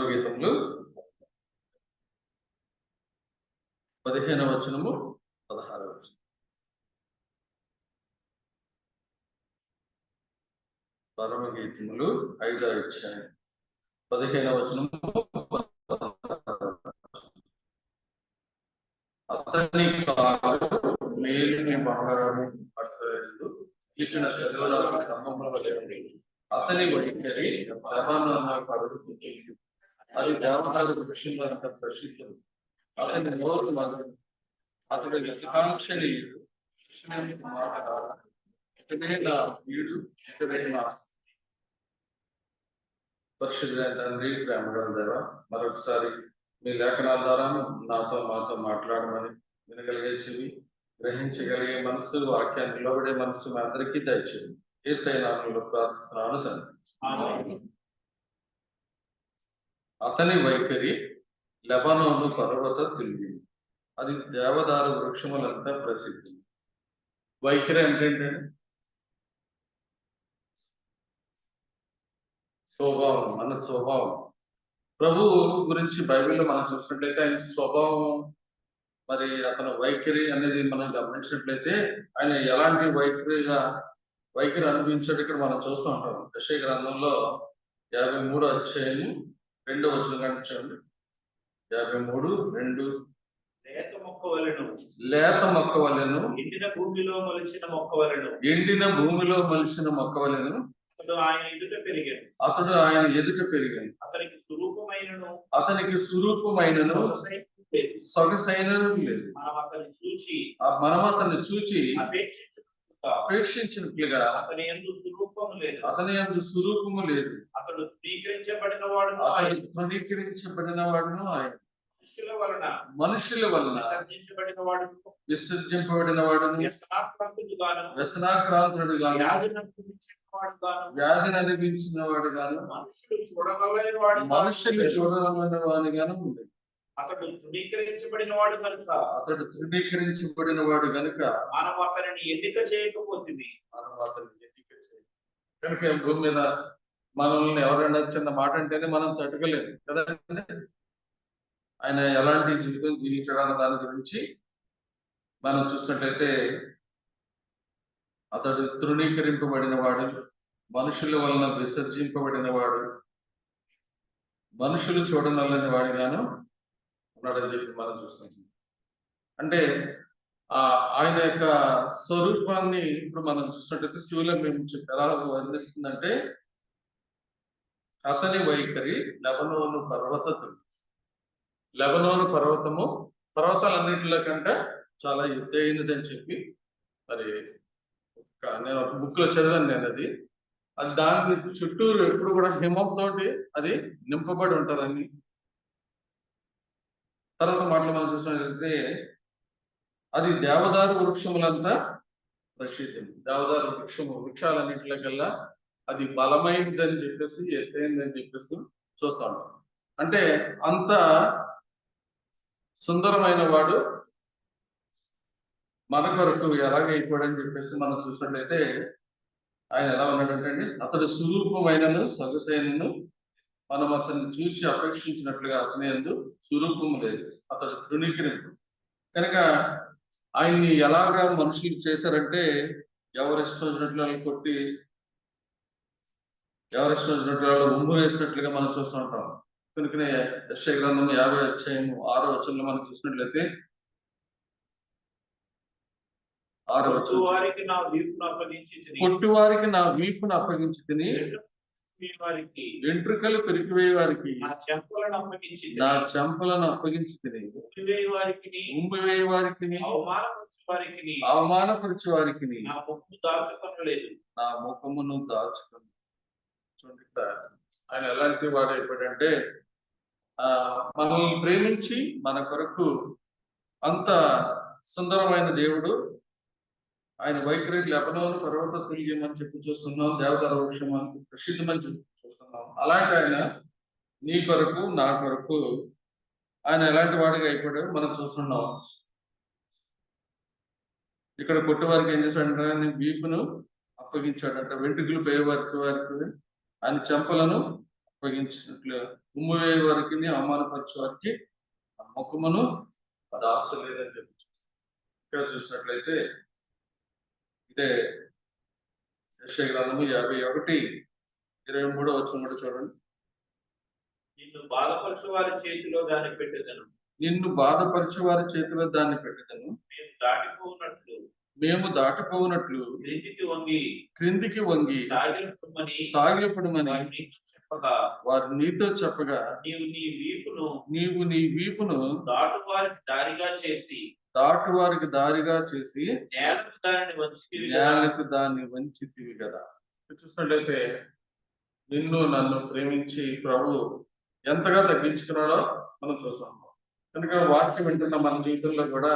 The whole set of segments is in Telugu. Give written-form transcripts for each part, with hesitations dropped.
గీతములు 15వ వచనము 16వ వచనం. పరమగీతములు 5వ అధ్యాయం 15వ వచనము. అతని కారు మేలుని బంగారము పట్టలేదు, ఇచ్చిన చదువురాకు సంబంధం లేదు. అతని వైఖరి లెబానోను పర్వతము, అది దేవదారు వృక్షములంత ప్రసిద్ధం. అతని నోరు మధురం, అతడు యథాంక్షణీయుడు. ఇతడే నా వీడు, ఇతడే నా పరిశుద్ధుడైన తండ్రి, ప్రేమగల దేవా, మరొకసారి మీ మాతో మాట్లాడమని, వినగలిగే చెవి, గ్రహించగలిగే మనసు, వాక్యాన్ని నిలబడే మనసు మీ అందరికీ దయచేయండి. యేసయ్య నామములో ప్రార్థిస్తున్నాను తండ్రి. అతని వైఖరి లెబానోను పర్వత తుల్లి, అది దేవదారు వృక్షములంతా ప్రసిద్ధి. వైఖరి అంటే ఏంటండి? స్వభావం, మన స్వభావం. ప్రభు గురించి బైబిల్లో మనం చూసినట్లయితే ఆయన స్వభావం, మరి అతని వైఖరి అనేది మనం గమనించినట్లయితే ఆయన ఎలాంటి వైఖరి అనిపించాడు ఇక్కడ మనం చూస్తూ ఉంటాం. యెషయా గ్రంథంలో 53వ అధ్యాయము 2వ వచనం కనిపించండి. 53:2. లేత మొక్క వలెను ఎండిన భూమిలో మొలిచిన మొక్క వలెను అతడు ఆయన ఎదుట పెరిగాను. అతనికి స్వరూపమైనను సొగసైనను లేదు. మనం అతన్ని చూచి అపేక్షించినట్లుగా అతని యందు స్వరూపము లేదు. అతడు తృణీకరించబడిన వాడును, ఆయన మనుషుల వలన విసర్జింపబడిన వాడును, వ్యసనాక్రాంతుడు గాను, వ్యాధిని అనిపించిన వాడు గాను, మనుషులు చూడగలని వాడు గాను ఉంది. అతడు తృణీకరించబడిన వాడు గనుక మనం అతనిని ఎన్నిక చేయకపోతుంది. కనుక భూమి మీద మనల్ని ఎవరైనా చిన్న మాట అంటేనే మనం తట్టుకోలేము కదా. ఆయన ఎలాంటి జీవితం జీవించడాన్న దాని గురించి మనం చూసినట్లయితే అతడు తృణీకరింపబడిన వాడు, మనుషుల వలన విసర్జింపబడిన వాడు, మనుషులు చూడనల్లని వాడు గాను ఉన్నాడని చెప్పి మనం చూస్తాం. అంటే ఆయన యొక్క స్వరూపాన్ని ఇప్పుడు మనం చూసినట్లయితే శివులం మేము ఎలా వర్ణిస్తుందంటే, అతని వైఖరి లెబానోను పర్వతము పర్వతాలన్నింటిలో కంటే చాలా ఎత్తైనది అని చెప్పి మరి నేను ఒక బుక్ లో చదివాను. నేను అది దాని చుట్టూరు ఎప్పుడు కూడా హిమంతో అది నింపబడి ఉంటుందని. తర్వాత మాటలు మనం చూసినట్లయితే అది దేవదారు వృక్షములంతా ప్రసిద్ధం. దేవదారు వృక్షాలన్నింటిలో కల్లా అది బలమైనది అని చెప్పేసి, ఎత్తైంది అని చెప్పేసి చూస్తా ఉంటాం. అంటే అంత సుందరమైన వాడు మన కొరకు ఎలాగైపోయాడని చెప్పేసి మనం చూసినట్లయితే ఆయన ఎలా ఉన్నాడంటే అండి, అతడు స్వరూపమైనను సొగసైనను, మనం అతన్ని చూచి అపేక్షించినట్లుగా అతని యందు స్వరూపము లేదు. అతడు తృణీకరింపు. కనుక ఆయన్ని ఎలాగా మనుషులు చేశారంటే, ఎవరిష్టం వచ్చినట్లు వాళ్ళు కొట్టి, ఎవరిష్టం వచ్చినట్లు వాళ్ళు ఉమ్ము వేసినట్లుగా మనం చూస్తూ ఉంటాం. కనుకనే యెషయా గ్రంథం 50వ అధ్యాయం 6వ వచనంలో మనం చూసినట్లయితే, 6వ వచనం, కొట్టువారికి నా వీపును అప్పగించి తిని, వెంట్రుకలు పెరికివేయ వారికి నా చెంపలను అప్పగించి తిని, ఉమ్మివేయ వారికి అవమానపరిచే వారికి నా ముఖమును దాచుకుని. చూడండి, ఆయన ఎలాంటి వాడు అయిపోయాడంటే, మనల్ని ప్రేమించి మన కొరకు అంత సుందరమైన దేవుడు. ఆయన వైఖరి లెబానోను పర్వత తుల్యం అని చెప్పి చూస్తున్నాం, దేవదారు వృక్షం అని ప్రసిద్ధమని చెప్పి చూస్తున్నాం. అలాంటి ఆయన నీ కొరకు నా కొరకు ఆయన ఎలాంటి వాడిగా అయిపోయాడో మనం చూస్తున్నాం. ఇక్కడ కొట్టువారికి ఏం చేశాడంటే, ఆయన వీపును అప్పగించాడంట, వెంట్రుకలు పేయ వారికి ఆయన చెంపలను ఉపయోగించినట్లు ఉమ్ము వేయ వారికి అవమానపరచే వారికి ముఖమును దాచలేదని చెప్పి ఇక్కడ చూసినట్లయితే ఇదే యెషయా గ్రంథము 51:23 వచనం కూడా చూడండి. నిన్ను బాధపరచు వారి చేతిలో దాన్ని పెట్టెదను. నిన్ను బాధపరచు వారి చేతిలో దాన్ని పెట్టెదను. మేము దాటిపోవునట్లు క్రిందికి వంగి సాగిలపడమని వారు నీతో చెప్పగా నీవు నీ వీపును దాటు వారికి దారిగా చేసి నేలకు దాన్ని వంచితివి కదా. చూసినట్లయితే నిన్ను నన్ను ప్రేమించి ప్రభు ఎంతగా తగ్గించుకున్నాడో మనం చూసాం. కనుక వాక్యం వింటున్న మన జీవితంలో కూడా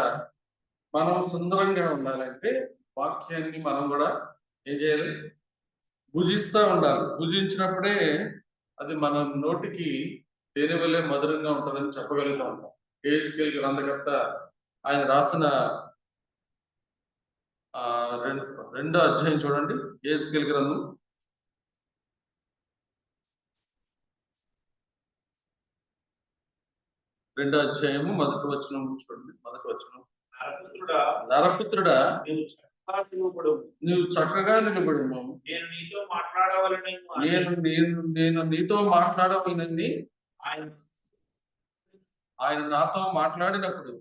మనం సుందరంగా ఉండాలంటే వాక్యాన్ని మనం కూడా ఏం చేయాలి? భుజిస్తూ ఉండాలి. భుజించినప్పుడే అది మన నోటికి తేనె వల్లే మధురంగా ఉంటుందని చెప్పగలుగుతూ ఉంటాం. యెహెజ్కేలు గ్రంథకర్త ఆయన రాసిన 2వ అధ్యాయం చూడండి. యెహెజ్కేలు గ్రంథం 2వ అధ్యాయము 1వ వచనం చూడండి. 1వ వచనం. నరపుత్రుడా నువ్వు చక్కగా నిలబడు. నేను నీతో మాట్లాడవలని నేను నీతో మాట్లాడవలనని ఆయన నాతో మాట్లాడినప్పుడు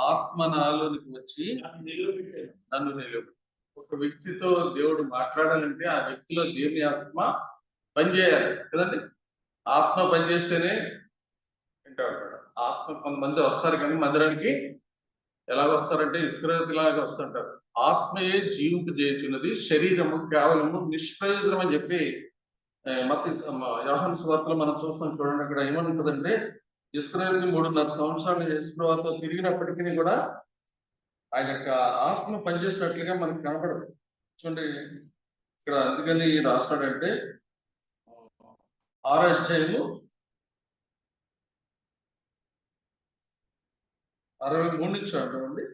ఆత్మ నాలోనికి వచ్చి నన్ను నిలబడు. ఒక వ్యక్తితో దేవుడు మాట్లాడాలంటే ఆ వ్యక్తిలో దేవుని ఆత్మ పనిచేయాలి కదండి. ఆత్మ పనిచేస్తేనే వింటాడు. ఆత్మ కొంతమంది వస్తారు కానీ మందిరానికి ఎలాగ వస్తారంటే ఇస్కరియోతులాగా వస్తుంటారు. ఆత్మయే జీవింపు చేయుచున్నది, శరీరము కేవలము నిష్ప్రయోజనం అని చెప్పి యోహాను సువార్తలో మనం చూస్తాం. చూడండి, అక్కడ ఏమనుంటుందంటే ఇస్కరియోతు 3.5 సంవత్సరాలు యేసుప్రభువుతో తిరిగినప్పటికీ కూడా ఆయన యొక్క ఆత్మ పనిచేసినట్లుగా మనకు కనపడదు. చూడండి ఇక్కడ అందుకని రాస్తాడంటే 6వ అధ్యాయము 63 నుంచి అంటామండి.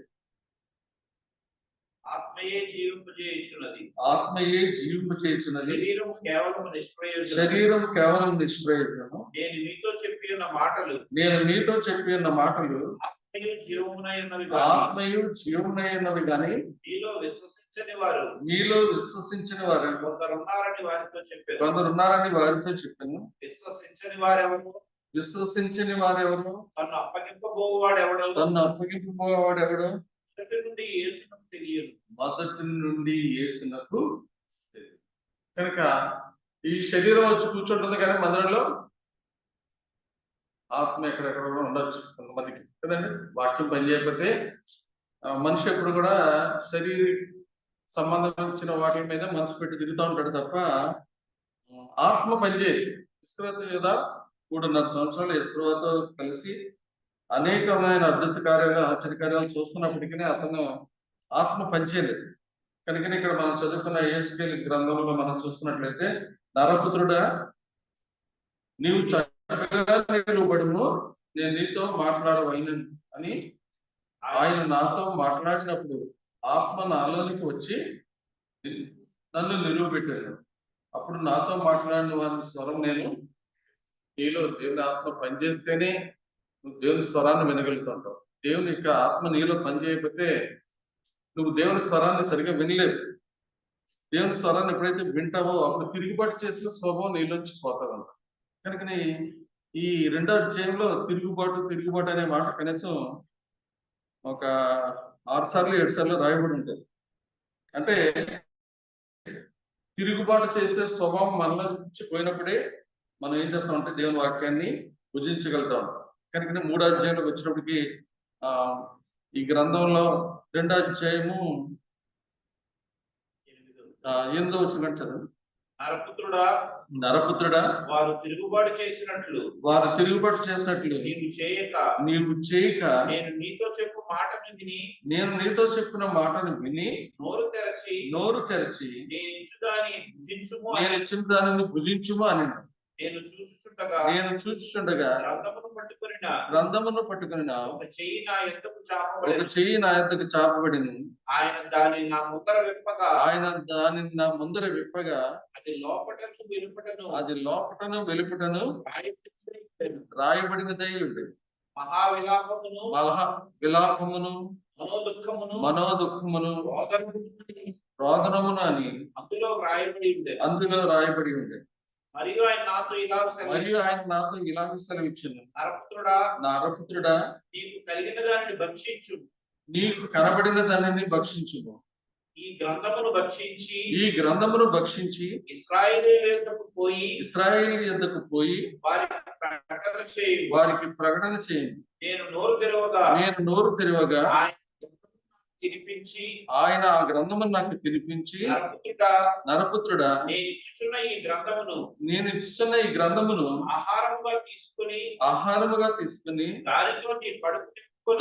ఆత్మయే జీవింపజేయుచున్నది, శరీరం కేవలం నిష్ప్రయోజనము. నేను నీతో చెప్పి ఉన్న మాటలు ఆత్మయు జీవమునైనవి గాని మీలో విశ్వసించిన వారు కొందరున్నారని వారితో చెప్పాను. విశ్వసించని వారెవరు? తన్ను అప్పగింపబోవాడెవడో మొదటి నుండి యేసునకు తెలియదు. కనుక ఈ శరీరం వచ్చి కూర్చుంటుంది కానీ మందిరంలో ఆత్మ ఎక్కడెక్కడ ఉండొచ్చు కొంతమందికి కదండి. వాక్యం పని చేయకపోతే మనిషి ఎప్పుడు కూడా శరీర సంబంధించిన వాటి మీద మనసు పెట్టి తిరుగుతూ ఉంటాడు తప్ప ఆత్మ పనిచేయదు. ఇస్కరియోతు కదా 3.5 సంవత్సరాలు యేసుప్రభువుతో కలిసి అనేకమైన అద్భుత కార్యాలు, ఆశ్చర్యకార్యాలు చూస్తున్నప్పటికీ అతను ఆత్మ పనిచేయలేదు. కనుక ఇక్కడ మనం చదువుకున్న యెహెజ్కేలు గ్రంథంలో మనం చూస్తున్నట్లయితే నరపుత్రుడా నీవు చక్కగా నిలబడుము, నేను నీతో మాట్లాడవలను అని ఆయన నాతో మాట్లాడినప్పుడు ఆత్మ నాలోనికి వచ్చి నన్ను నిలువబెట్టాడు. అప్పుడు నాతో మాట్లాడిన వారి స్వరం నేను నీలో దేవుని ఆత్మ పనిచేస్తేనే నువ్వు దేవుని స్వరాన్ని వినగలుగుతుంటావు. దేవుని యొక్క ఆత్మ నీలో పనిచేయకపోతే నువ్వు దేవుని స్వరాన్ని సరిగా వినలేవు. దేవుని స్వరాన్ని ఎప్పుడైతే వింటావో అప్పుడు తిరుగుబాటు చేసే స్వభావం నీలోంచి పోతుందంట. కనుకని ఈ 2వ అధ్యాయంలో తిరుగుబాటు అనే మాట కనీసం ఒక 6 సార్లు 7 సార్లు రాయబడి ఉంటుంది. అంటే తిరుగుబాటు చేసే స్వభావం మనలో నుంచి పోయినప్పుడే మనం ఏం చేస్తామంటే దేవుని వాక్యాన్ని భుజించగలుగుతాం. కనుక 3వ అధ్యాయంలోకి వచ్చినప్పటికీ ఈ గ్రంథంలో 2వ అధ్యాయము 8వ వచనం చదువు. నరపుత్రుడా వారు తిరుగుబాటు చేసినట్లు నీవు చేయక నేను నీతో చెప్పిన మాటను విని నోరు తెరచి నేను ఇచ్చిన దానిని భుజించుము అని నేను చూచుచుండగా గ్రంథమును పట్టుకొనిన ఒక చెయ్యి నా యొద్దకు ఒక చాపబడెను. చెయ్యి నా యొద్దకు చాపబడిను. ఆయన దానిని నా ముందర విప్పగా అది లోపటను వెలుపటను రాయబడినదై ఉండేది. విలాపమును మనోదుఃఖమును రోదనమును అని అందులో రాయబడి ఉండేది. మరియు ఆయన నాతో ఇలాగ సెలవిచ్చింది, నరపుత్రుడా, నీకు కలిగిన దానిని భక్షించు, నీకు కనబడిన దానిని భక్షించుము. ఈ గ్రంథమును భక్షించి ఇశ్రాయేలీయుల యొద్దకు పోయి వారికి ప్రకటన చేయండి. నేను నోరు తెరవగా ఆయన ఆ గ్రంథమును నాకు తినిపించి, నరపుత్రుడా, నేను ఇచ్చుచున్న ఈ గ్రంథమును ఆహారముగా తీసుకుని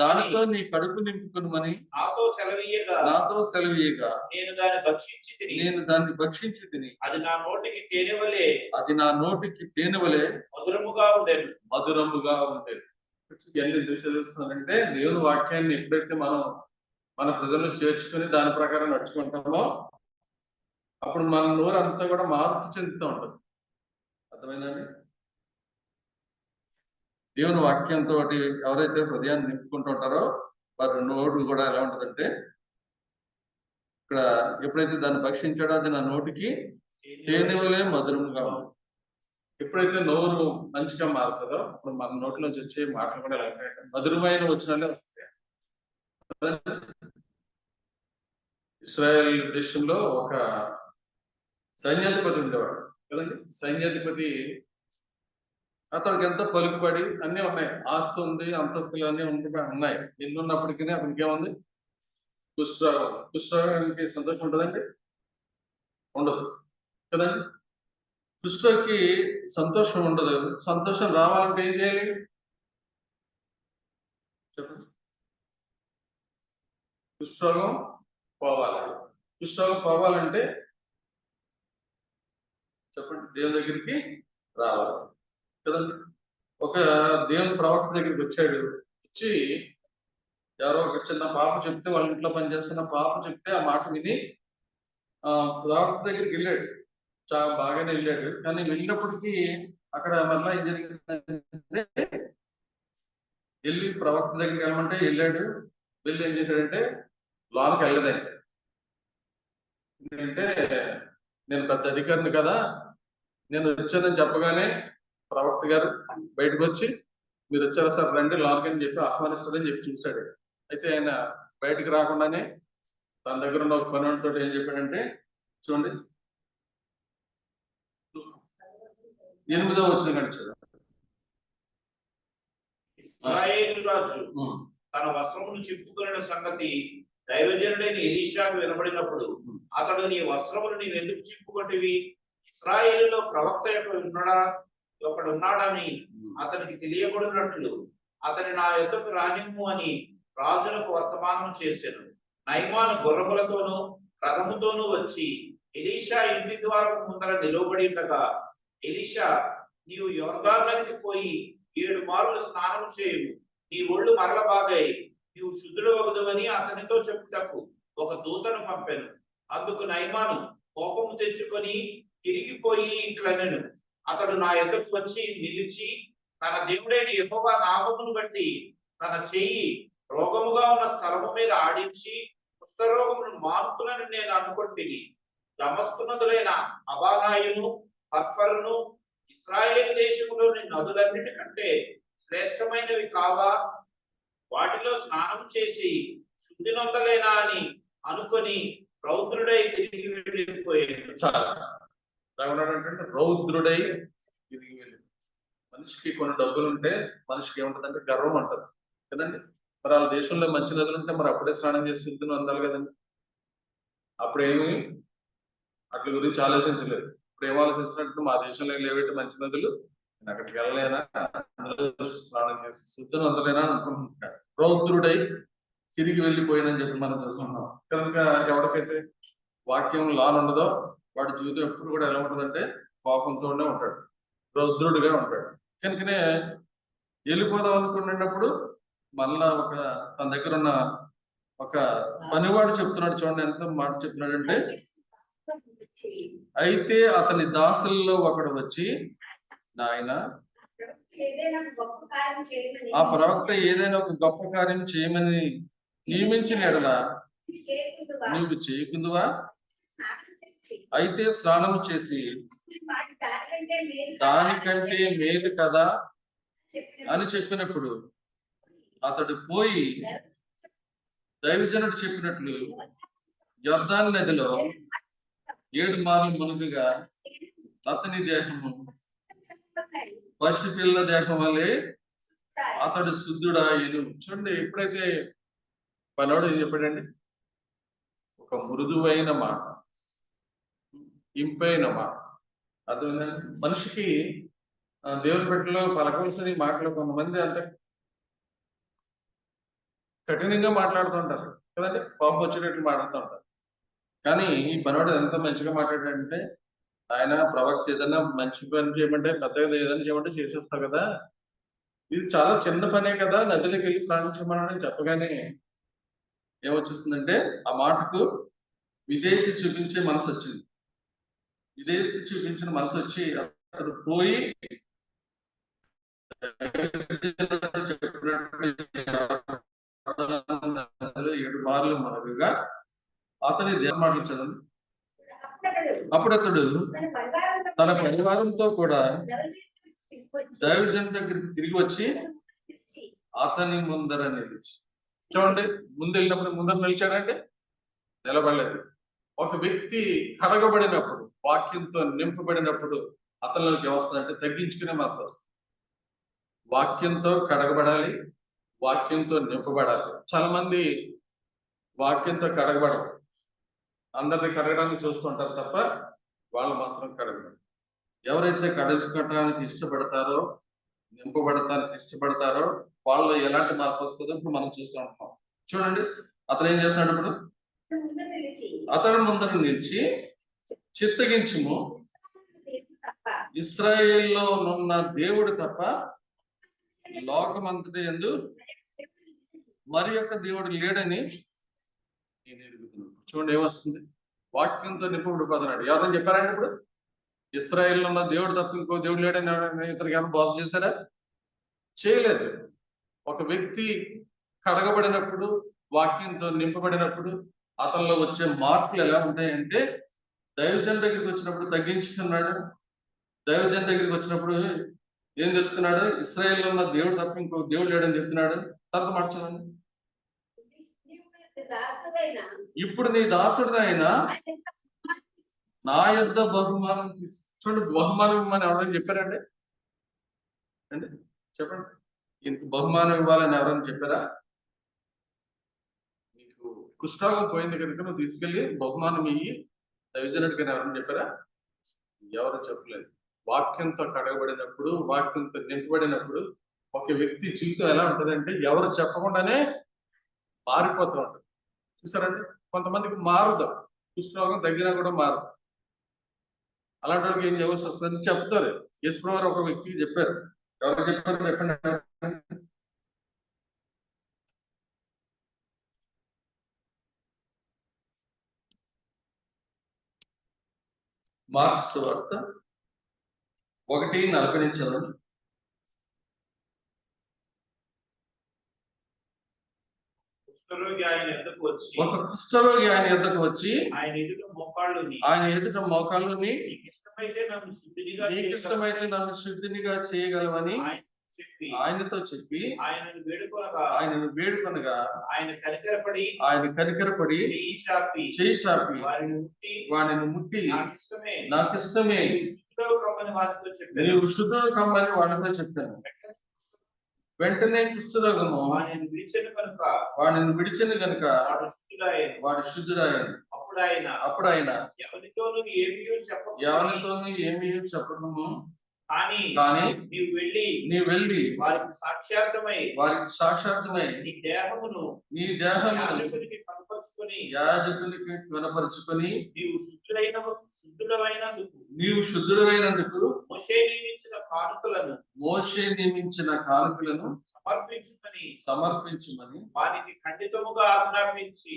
దానితో నీ కడుపు నింపుకొనుమని నాతో సెలవీయగా నేను దాన్ని భక్షించి తిని అది నా నోటికి తేనెవలే మధురముగా ఉండేది. ఇవన్నీ ఎందుకు చదివిస్తున్నానంటే, దేవుని వాక్యాన్ని ఎప్పుడైతే మనం మన ప్రజల్లో చేర్చుకుని దాని ప్రకారం నడుచుకుంటామో అప్పుడు మన నోరు అంతా కూడా మార్పు చెందుతూ ఉంటుంది. అర్థమైందండి? దేవుని వాక్యంతో ఎవరైతే హృదయాన్ని నింపుకుంటూ ఉంటారో వారి నోరు కూడా ఎలా ఉంటుందంటే, ఇక్కడ ఎప్పుడైతే దాన్ని భక్షించాడో అది నా నోటికి తేనెవలే మధురముగా ఉంది. ఎప్పుడైతే నోరు మంచిగా మారుతుందో అప్పుడు మన నోట్లోంచి వచ్చే మాటలు కూడా ఎలా ఉంటాయంటే మధురమైన వచనాలే వస్తాయి. ఇశ్రాయేల్ దేశంలో ఒక సైన్యాధిపతి ఉండేవాడు కదండి. సైన్యాధిపతి అతనికి ఎంతో పలుకుబడి అన్నీ ఉన్నాయి, ఆస్తి ఉంది, అంతస్తులు అన్నీ ఉన్నాయి. ఎన్ని ఉన్నప్పటికీ అతనికి ఏముంది? కుష్ఠరోగానికి సంతోషం ఉంటుందండి? ఉండదు కదండి. కుష్ఠరోగికి సంతోషం ఉండదు. సంతోషం రావాలంటే ఏం చేయాలి చెప్పండి? కుష్ఠరోగం పోవాలంటే చెప్పండి, దేవుని దగ్గరికి రావాలి కదండి. ఒక దేవుని ప్రవక్త దగ్గరికి వచ్చాడు. వచ్చి ఎవరో ఒక చిన్న పాప చెప్తే, వాళ్ళ ఇంట్లో పనిచేస్తున్న పాప చెప్తే ఆ మాట విని ప్రవక్త దగ్గరికి వెళ్ళాడు. చాలా బాగానే వెళ్ళాడు. కానీ వెళ్ళినప్పటికీ అక్కడ మళ్ళా ఏం జరిగిందంటే, వెళ్ళి ప్రవక్త దగ్గరికి వెళ్ళమంటే వెళ్ళాడు. వెళ్ళి ఏం చేశాడంటే లోనికి వెళ్ళదండి. ఎందుకంటే నేను పెద్ద అధికారిని కదా, నేను వచ్చానని చెప్పగానే ప్రవక్త గారు బయటకు వచ్చి, మీరు వచ్చారా సార్, రండి లోనికి అని చెప్పి ఆహ్వానిస్తారని చెప్పి చూశాడు. అయితే ఆయన బయటకు రాకుండానే తన దగ్గర ఉన్న ఒక పనితో ఏం చెప్పాడంటే, చూడండి 8వ వచనం గడిచాడు. ఇశ్రాయేలు రాజు తన వస్త్రమును చింపుకొనిన సంగతి దైవజనుడైన ఎలీషాకు వినబడినప్పుడు, అతడు నీ వస్త్రమును నీవు ఎందుకు చింపుకొంటివి? ఇశ్రాయేలులో ప్రవక్త ఒకడున్నాడని అతనికి తెలియబడినట్లు అతని నా యొద్దకు రానిమ్ము అని రాజులకు వర్తమానం చేశాను. నయమాను గుర్రములతోనూ రథముతోనూ వచ్చి ఎలీషా ఇంటి ద్వారం ముందర నిలవబడి ఉండగా, ఎలీషా, నీవు యొర్దాను నదికి పోయి 7 మార్లు స్నానం చేయు, నీ ఒళ్ళు మరల బాగాయి నీవు శుద్ధుడవగుదువని అతనితో చెప్పుటకు ఒక దూతను పంపెను. అందుకు నయమాను కోపము తెచ్చుకొని తిరిగిపోయి ఇట్లనెను, అతడు నా యొద్దకు వచ్చి నిలిచి తన దేవుడైన యెహోవా నామమును బట్టి తన చెయ్యి రోగముగా ఉన్న స్థలము మీద ఆడించి కుష్ఠరోగమును మానుకునని నేను అనుకొంటిని. దమస్కునదులైన అబానాయును పత్ఫరును ఇశ్రాయేలు దేశంలోని నదులన్నిటి కంటే శ్రేష్టమైనవి కావా? వాటిలో స్నానం చేసి శుద్ధి నొందలేనా అని అనుకొని రౌద్రుడై తిరిగి వెళ్ళిపోయాడు. అంటే రౌద్రుడై తిరిగి వెళ్ళి, మనిషికి కొన్ని డబ్బులు ఉంటే మనిషికి ఏముంటదంటే గర్వం అంటది కదండి. మరి వాళ్ళ దేశంలో మంచి నదులు ఉంటే మరి అప్పుడే స్నానం చేసి శుద్ధిని అందాలి కదండి. అప్పుడేమి అట్ల గురించి ఆలోచించలేదు. ఇప్పుడు ఏం ఆలోచిస్తున్నట్టు, మా దేశంలో లేవేటి మంచి నదులు, నేను అక్కడికి వెళ్ళలేనా, స్నానం చేసి శుద్ధిని అందలేనా అనుకుంటున్నాడు. రౌద్రుడై తిరిగి వెళ్ళిపోయానని చెప్పి మనం చూస్తున్నాం కనుక. ఎవరికైతే వాక్యం లాన్ ఉండదో వాడి జీవితం ఎప్పుడు కూడా ఎలా ఉంటుందంటే కోపంతోనే ఉంటాడు. రౌద్రుడుగా ఉంటాడు. కనుకనే వెళ్ళిపోదాం అనుకున్నప్పుడు మళ్ళా తన దగ్గర ఉన్న ఒక పనివాడు చెప్తున్నాడు, చూడండి ఎంత మాట చెప్తున్నాడంటే, అయితే అతని దాసుల్లో ఒకడు వచ్చి, నాయన ఆ ప్రవక్త ఏదైనా ఒక గొప్ప కార్యం చేయమని నియమించిన ఎడల నీవు చేయకుందువా? అయితే స్నానం చేసి దానికంటే మేలు కదా అని చెప్పినప్పుడు అతడు పోయి దైవజనుడు చెప్పినట్లు యొర్దాను నదిలో 7 మార్లు మునుగుగా అతని దేహము పసిపిల్ల దేహం వల్లే అతడు శుద్ధుడాయను. చూడండి, ఎప్పుడైతే పనోడు ఏం చెప్పాడండి, ఒక మృదువైన మాట, ఇంపైన మాట. అర్థమైందండి. మనిషికి దేవుని బిడ్డలో పలకవలసిన మాటలు కొంతమంది అంత కఠినంగా మాట్లాడుతుంటారు కదండి, కోపం వచ్చేటట్లు మాట్లాడుతూ ఉంటారు. కానీ ఈ పనోడు ఎంత మంచిగా మాట్లాడాడంటే, ఆయన ప్రవక్త ఏదైనా మంచి పని చేయమంటే, పెద్దగా ఏదైనా చేయమంటే చేసేస్తావు కదా, ఇది చాలా చిన్న పనే కదా, నదిలోకి వెళ్ళి స్నానం చేయమని చెప్పగానే ఏమొచ్చేస్తుందంటే, ఆ మాటకు విధేయత చూపించే మనసు వచ్చింది. విధేయత చూపించిన మనసు వచ్చి అతడు పోయి 7 మార్లు మనకుగా అతని దేహమాటలు చదవండి. అప్పుడు అతడు తన పరివారంతో కూడా దైవజన్ దగ్గరికి తిరిగి వచ్చి అతని ముందర నిలిచి, చూడండి, ముందు వెళ్ళినప్పుడు ముందర నిలిచాడంటే నిలబడలేదు. ఒక వ్యక్తి కడగబడినప్పుడు, వాక్యంతో నింపబడినప్పుడు అతనిలోకి ఏమొస్తుందంటే తగ్గించుకునే మనసు వస్తుంది. వాక్యంతో కడగబడాలి, వాక్యంతో నింపబడాలి. చాలా మంది వాక్యంతో కడగబడరు, అందరిని కడగడానికి చూస్తుంటారు తప్ప వాళ్ళు మాత్రం కడగరు. ఎవరైతే కడగడానికి ఇష్టపడతారో, నింపబడటానికి ఇష్టపడతారో వాళ్ళు ఎలాంటి మార్పు వస్తుందో ఇప్పుడు మనం చూస్తూ ఉంటాం. చూడండి, అతను ఏం చేస్తున్నాడు, ఇప్పుడు అతడు ముందర నిలిచి చిత్తగించుము, ఇశ్రాయేల్లో నున్న దేవుడు తప్ప లోకమంతటి యందు మరి యొక్క దేవుడు లేడని నేను ఎరుగుతున్నాను. చూడండి ఏమొస్తుంది, వాక్యంతో నింపబడిపోతున్నాడు. ఎవరైనా చెప్పారండి ఇప్పుడు ఇశ్రాయేల్లో ఉన్న దేవుడు తప్ప ఇంకో దేవుడు లేడని ఇతనికి ఏమైనా బోధ చేశారా? చేయలేదు. ఒక వ్యక్తి కడగబడినప్పుడు, వాక్యంతో నింపబడినప్పుడు అతనిలో వచ్చే మార్పులు ఎలా ఉంటాయంటే, దైవజన్ దగ్గరికి వచ్చినప్పుడు తగ్గించుకున్నాడు, దైవజన్ దగ్గరికి వచ్చినప్పుడు ఏం తెలుసుకున్నాడు, ఇశ్రాయేల్లో ఉన్న దేవుడు తప్ప ఇంకో దేవుడు లేడని చెప్తున్నాడు. తర్వాత మార్చాలండి, ఇప్పుడు నీ దాసుడు అయినా నా యొద్ద బహుమానం చూడండి, బహుమానం ఇవ్వమని ఎవరైనా చెప్పారండి అండి? చెప్పండి, ఇంత బహుమానం ఇవ్వాలని ఎవరైనా చెప్పారా? నీకు కుష్ఠరోగం పోయింది కనుక నువ్వు తీసుకెళ్లి బహుమానం ఇయ్యి దైవజనుడికి ఎవరైనా చెప్పారా? ఎవరు చెప్పలేదు. వాక్యంతో కడగబడినప్పుడు, వాక్యంతో నింపబడినప్పుడు ఒక వ్యక్తి జీవితం ఎలా ఉంటుందంటే ఎవరు చెప్పకుండానే మారిపోతూ ఉంటుంది. చూసారండి, కొంతమందికి మారదు, కుష్ఠరోగం తగ్గినా కూడా మారదు. అలాంటి వాళ్ళకి ఏం చేయవలసి వస్తుందని చెప్తారు. యేసుప్రభువు వారు ఒక వ్యక్తికి చెప్పారు. ఎవరు చెప్పారు చెప్పండి? మార్క్స్ వార్త 1:40 నుంచి చదవండి. ఒక కుష్ఠరోగి ఆయన యొద్దకు వచ్చి ఆయన ఎదుట మోకాళ్ళుని నీకు ఇష్టమైతే నన్ను శుద్ధినిగా చేయగలవని ఆయనతో చెప్పి ఆయనను వేడుకొనగా ఆయన కనికరపడి చేయి చాపి వాడిని ముట్టి నాకు ఇష్టమే నీవు శుద్ధుడు కమ్మని వాడితో చెప్పాను. వెంటనే కుష్ఠరోగము వాడిని విడిచెను కనుక వాడు శుద్ధుడాయను. అప్పుడు ఆయన ఎవరితోనూ ఏమీ చెప్పకము కానీ నీవు వెళ్ళి వారికి సాక్షార్థమై నీ దేహమును యాజకునికి కనపరుచుకొని నీవు శుద్ధుడైనందుకు మోషే నియమించిన కానుకలను సమర్పించుమని వానికి ఖండితముగా ఆజ్ఞాపించి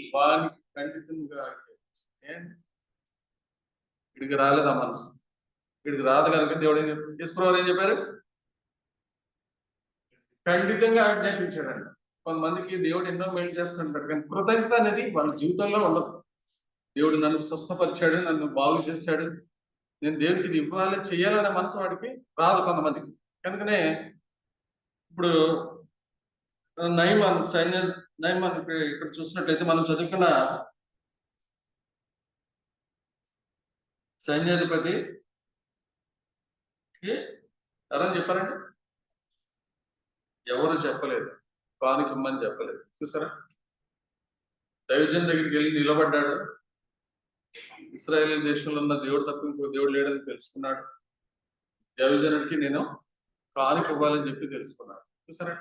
ఇడికి రాలేదు ఆ మనసు, ఇడికి రాదు కనుక దేవుడు ఈశ్వరవారు ఏం చెప్పారు? ఖండితంగా ఆజ్ఞాపించాడండి. కొంతమందికి దేవుడు ఎన్నో మేలు చేస్తుంటాడు, కానీ కృతజ్ఞత అనేది వాళ్ళ జీవితంలో ఉండదు. దేవుడు నన్ను స్వస్థపరిచాడు, నన్ను బాగు చేశాడు, నేను దేవుడికి ఇది ఇవ్వాలి చెయ్యాలనే మనసు వాడికి రాదు కొంతమందికి. కనుకనే ఇప్పుడు నయమాన్ ఇక్కడ చూసినట్లయితే మనం చదువుకున్న సైన్యాధిపతి ఎవరని చెప్పారండి? ఎవరు చెప్పలేదు, కానుక ఇమ్మని చెప్పలేదు. చూసారా, దైవజన్ దగ్గరికి వెళ్ళి నిలబడ్డాడు. ఇశ్రాయేల్ దేశంలో ఉన్న దేవుడు తప్ప ఇంకో దేవుడు లేడని తెలుసుకున్నాడు. దైవజనుడికి నేను కానుక ఇవ్వాలని చెప్పి తెలుసుకున్నాడు. చూసారా,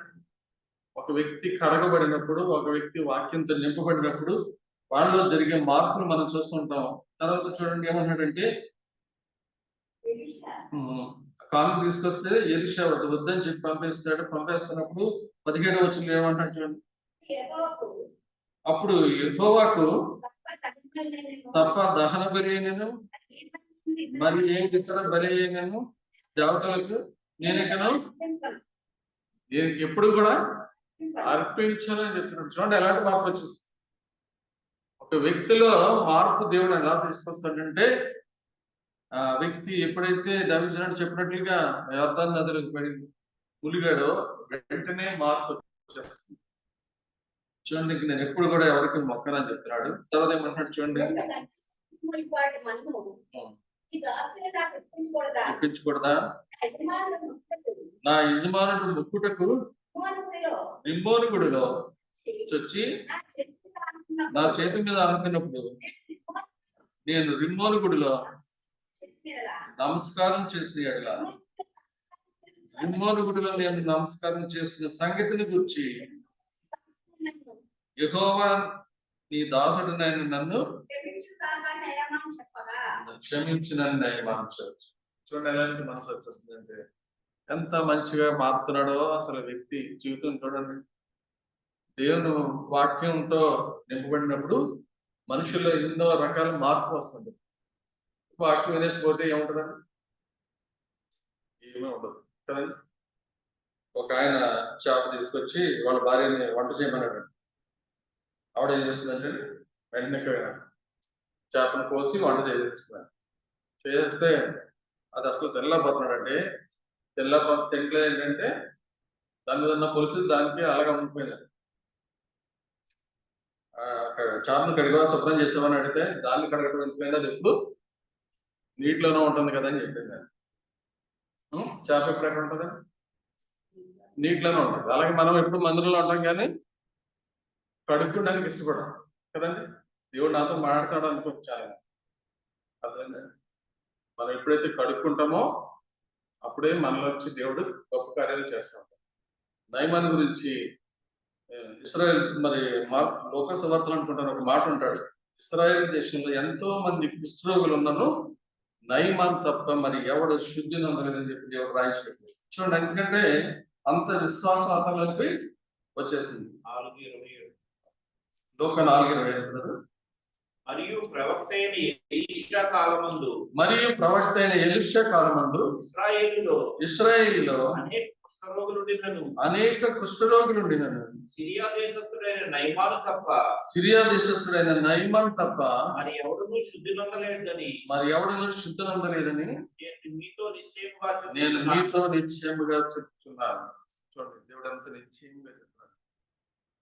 ఒక వ్యక్తి కడగబడినప్పుడు, ఒక వ్యక్తి వాక్యంతో నింపబడినప్పుడు వాళ్ళలో జరిగే మార్పులు మనం చూస్తుంటాం. తర్వాత చూడండి ఏమన్నాడంటే, కానుక తీసుకొస్తే ఎలీషా వద్దని చెప్పి పంపేస్తాడు. పంపేస్తున్నప్పుడు 17వ వచనంలో ఏమంటాడు చూడండి, అప్పుడు యెహోవాకు తప్ప దహన బలి అయినను మరి ఏ ఇతర బలి అయినను దేవతలకు నేనెక్కను ఎప్పుడు కూడా అర్పించాలని చెప్తున్నాడు. చూడండి ఎలాంటి మార్పు వచ్చేస్తుంది. ఒక వ్యక్తిలో మార్పు దేవుడు ఎలా తీసుకొస్తాడంటే, ఆ వ్యక్తి ఎప్పుడైతే దైవజనుడు చెప్పినట్లుగా యోర్దాను నదిలోకి పడి ములిగాడో వెంటనే మార్పు వచ్చేస్తుంది. చూడండి, నేను ఎప్పుడు కూడా ఎవరికి మొక్కనని చెప్తున్నాడు. తర్వాత ఏమంటున్నాడు చూడండి, ఒప్పించకూడదా? నా యజమానుడు ముక్కుటకు రిమ్మోను గుడిలో చొచ్చి నా చేతి మీద అనుకున్నప్పుడు నేను రిమ్మోను గుడిలో నమస్కారం చేసిన ఎడల రిమ్మోను గుడిలో నేను నమస్కారం చేసిన సంగతిని గురించి యెహోవా నీ దాసుడునైన నన్ను క్షమించినని నయమాంచవచ్చు. చూడండి ఎలాంటి మనసు వచ్చేస్తుందంటే, ఎంత మంచిగా మారుతున్నాడో అసలు వ్యక్తి జీవితం చూడండి. దేవుని వాక్యంతో నింపబడినప్పుడు మనుషుల్లో ఎన్నో రకాల మార్పు వస్తుంది. వాక్యం వినేసిపోతే ఏముంటదండి? ఏమీ ఉండదు కదండి. ఒక ఆయన చేప తీసుకొచ్చి వాళ్ళ భార్యని వంట చేయమన్నాడు. ఆవిడ ఏం చేస్తుందంటే వెంటనే చేపను కోసి వంట చేసేస్తున్నాడు. చేస్తే అది అసలు తెల్లబోతున్నాడంటే, తింట్లో ఏంటంటే దాని మీద ఉన్న పులుసు దానికి అలాగే ఉండిపోయింది. చేపను కడిగా శుభ్రం చేసామని అడిగితే దాన్ని కడగడం ఉండిపోయింది, అది ఎప్పుడు నీటిలోనే ఉంటుంది కదా అని చెప్పింది. చేప ఎప్పుడు ఎక్కడ ఉంటుంది? నీటిలోనే ఉంటుంది. అలాగే మనం ఎప్పుడు మందిరంలో ఉంటాం కానీ కడుక్కోడానికి ఇష్టపడం కదండి. దేవుడు నాతో మాట్లాడతాడు అనుకోవచ్చు. అర్థండి, మనం ఎప్పుడైతే కడుక్కుంటామో అప్పుడే మనలో వచ్చి దేవుడు గొప్ప కార్యాలు చేస్తూ ఉంటాడు. నయమాన్ గురించి ఇశ్రాయేల్ మరి లోకసవార్తలు అనుకుంటారు ఒక మాట ఉంటాడు, ఇశ్రాయేల్ దేశంలో ఎంతో మంది కుష్ఠరోగులు ఉన్నాను, నయమాన్ తప్ప మరి ఎవడు శుద్ధి నొందలేదని చెప్పి దేవుడు రాయించబెట్టాడు. చూడండి, ఎందుకంటే అంత విశ్వాసం అతనిలోకి వచ్చేసింది. 4:27 లోక 4:27 మరియు ప్రవక్త అయిన ఎలీషా కాలమందు ఇశ్రాయేలులో అనేక కుష్ఠరోగులుండినను సిరియా దేశస్థుడైన నయమాను తప్ప మరి ఎవడును శుద్ధి నొందలేదని నేను మీతో నిశ్చయముగా చెప్తున్నాను. చూడండి, దేవుడు అంత నిశ్చయంగా చెప్తున్నాడు.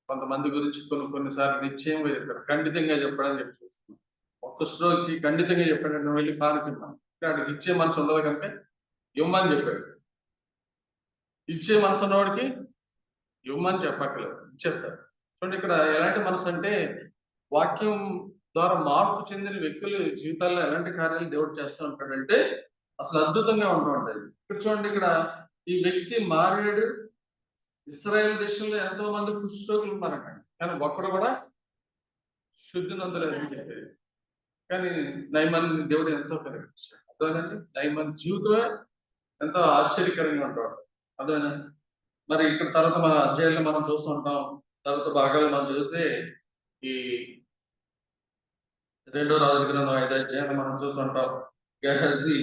కొంతమంది గురించి కొన్నిసార్లు నిశ్చయంగా చెప్పాడు, ఖండితంగా చెప్పాడని చెప్పి చూస్తున్నాం. ఒక్క స్ట్రోక్కి ఖండితంగా చెప్పాడు, నువ్వు వెళ్ళి కానుకున్నాను. వాడికి ఇచ్చే మనసు ఉండదు కనుక ఇవ్వమని చెప్పాడు. ఇచ్చే మనసు ఉన్నవాడికి ఇవ్వమని చెప్పక్కర్లేదు, ఇచ్చేస్తాడు. చూడండి, ఇక్కడ ఎలాంటి మనసు అంటే వాక్యం ద్వారా మార్పు చెందిన వ్యక్తుల జీవితాల్లో ఎలాంటి కార్యాలు దేవుడు చేస్తూ ఉంటాడంటే, అసలు అద్భుతంగా ఉంటుంది. ఇక్కడ చూడండి, ఇక్కడ ఈ వ్యక్తి మారాడు. ఇశ్రాయేల్ దేశంలో ఎంతో మంది కుష్ఠరోగులు ఉన్నారంట, కానీ ఒక్కడు కూడా శుద్ధి నొందలేదని చెప్పారు. కానీ నయమాన్ దేవుడు ఎంతో కనిపించాడు. అర్థమైందండి, నయమాన్ జీవితమే ఎంతో ఆశ్చర్యకరంగా ఉంటాడు. అర్థమైందండి. మరి ఇక్కడ తర్వాత మన అధ్యాయంలో మనం చూస్తుంటాం, తర్వాత భాగాలు మనం చదివితే ఈ 2 రాజుల గ్రంథం 5 అధ్యాయంలో మనం చూస్తుంటాం. గెహజీ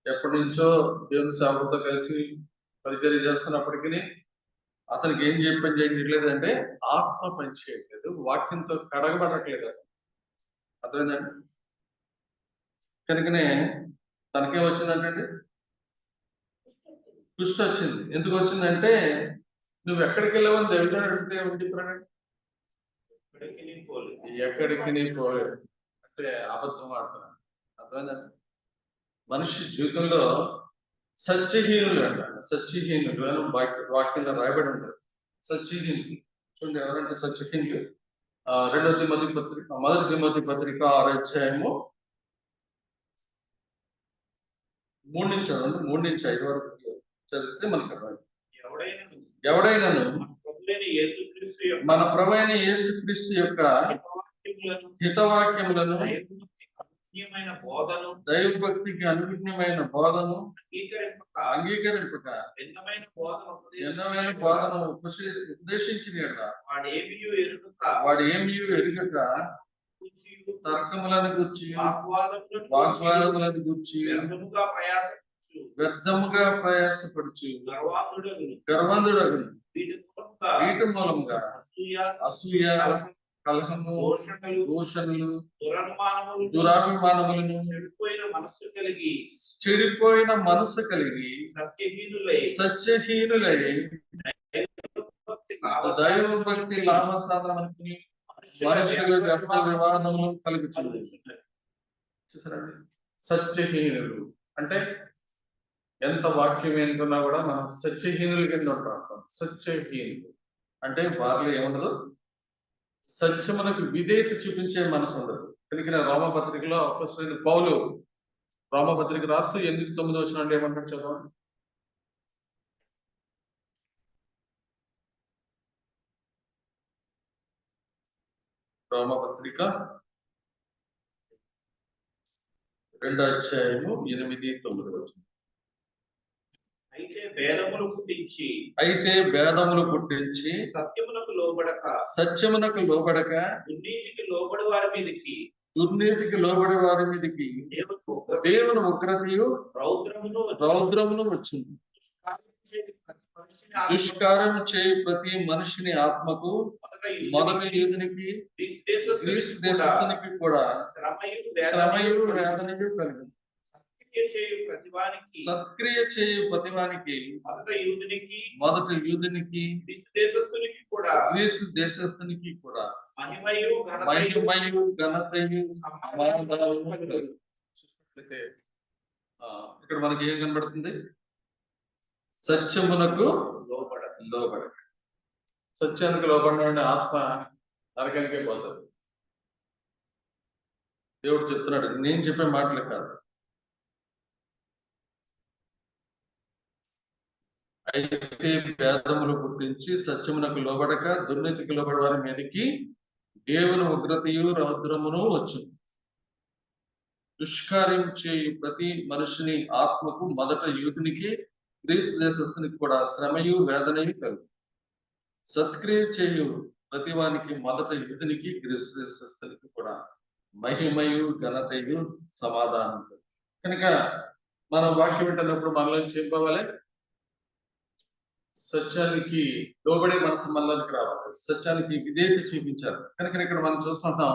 ఎప్పటి నుంచో దేవుని సేవకులతో కలిసి పరిచర్య చేస్తున్నప్పటికీ అతనికి ఏం చేయట్లేదంటే ఆత్మ పని చేయట్లేదు, వాక్యంతో కడగబడట్లేదు. అర్థమైందండి. కనుకనే తనకేం వచ్చిందంటే కుష్టి వచ్చింది. ఎందుకు వచ్చిందంటే, నువ్వు ఎక్కడికి వెళ్ళావని దేవుడు అడిగితే ఏమని చెప్పాడు? ఎక్కడికి నీ పోలేదు అంటే అబద్ధం ఆడుతున్నాను. అర్థమైందండి. మనిషి జీవితంలో సత్యహీనులు అంట, సత్యహీనులు అని వాక్యంలో రాయబడి ఉంటుంది. సత్యహీనులు చూడండి, ఎవరంటే సత్యహీనులు? 2 తిమోతి పత్రిక, 1 తిమోతి పత్రిక 6 అధ్యాయము 3 నుంచి చదవండి. 3 నుంచి 5 వరకు చదివితే మనకు అర్థమైంది. ఎవడైనాను మన ప్రభువైన యేసుక్రీస్తు యొక్క హితవాక్యములను, దైవభక్తికి అనుగుణ్యమైన బోధను అంగీకరింపక భిన్నమైన బోధను ఉపదేశించిన వాడు ఏమీ ఎరుగక తర్కములను గూర్చి వాగ్వాదములను గూర్చి వ్యర్థముగా ప్రయాసపడుచు గర్వంధుడగును. వీటి మూలముగా అసూయ, కలహము, దూషణలు, దురాభిమానములను, చెడిపోయిన మనస్సు కలిగి సత్యహీనులై దైవ భక్తి లాభ సాధనం అనుకుని మనుషులు వ్యర్థ వివాదములు కలుగుతుంది. చూసారండి, సత్యహీనులు అంటే ఎంత వాక్యం ఏంటున్నా కూడా మనం సత్యహీనుల కింద ఉంటాం. సత్యహీనులు అంటే వారిలో ఏముండదు, సత్యమునకు విధేయత చూపించే మనసు ఉండదు. కనుక రోమపత్రికలో అపోస్తలుడైన పౌలు రోమపత్రిక రాస్తూ 8-9 వచనాలు ఏమంటారు చదవండి. రోమపత్రిక 2 అధ్యాయము 8-9 వచనం. అయితే భేదములు పుట్టించి సత్యమునకు లోబడక దుర్నీతికి లోబడి వారి మీదకి దేవుని ఉగ్రతయు రౌద్రమును వచ్చింది. దుష్కారం చేయు ప్రతి మనిషిని ఆత్మకు మొదటి యూదునికి గ్రీసు దేశస్థునికి కూడా శ్రమయు వేదనయు కలిగింది. సత్క్రియ చేయు ప్రతివానికి మొదట యూదునికి గ్రీసు దేశస్థునికి కూడా మహిమయు ఘనతయు సమాధానము కలుగు. ఇక్కడ మనకి ఏం కనబడుతుంది? సత్యమునకు లోబడ. సత్యానికి లోబడిన ఆత్మ నరకానికే పోతుంది. దేవుడు చెప్తున్నాడు, నేను చెప్పే మాటలే కాదు. అయితే భేదములు పుట్టించి సత్యమునకు లోబడక దుర్నీతికి లోబడి వారి మీదకి దేవుని ఉగ్రతయు రౌద్రమును వచ్చు. దుష్కార్యం చేయు ప్రతి మనుషుని ఆత్మకు మొదట యూదునికి గ్రీసు దేశస్థునికి కూడా శ్రమయు వేదనయు కలుగు. సత్క్రియ చేయు ప్రతి వానికి మొదట యూదునికి గ్రీసు దేశస్థునికి కూడా మహిమయు ఘనతయు సమాధానం కలుగు. కనుక మనం వాక్యం వింటున్నప్పుడు మనలో చెప్పవాలి, సత్యానికి లోబడే మనసు మనలోకి రావాలి, సత్యానికి విధేయత చూపించాలి. కనుక ఇక్కడ మనం చూస్తుంటాం,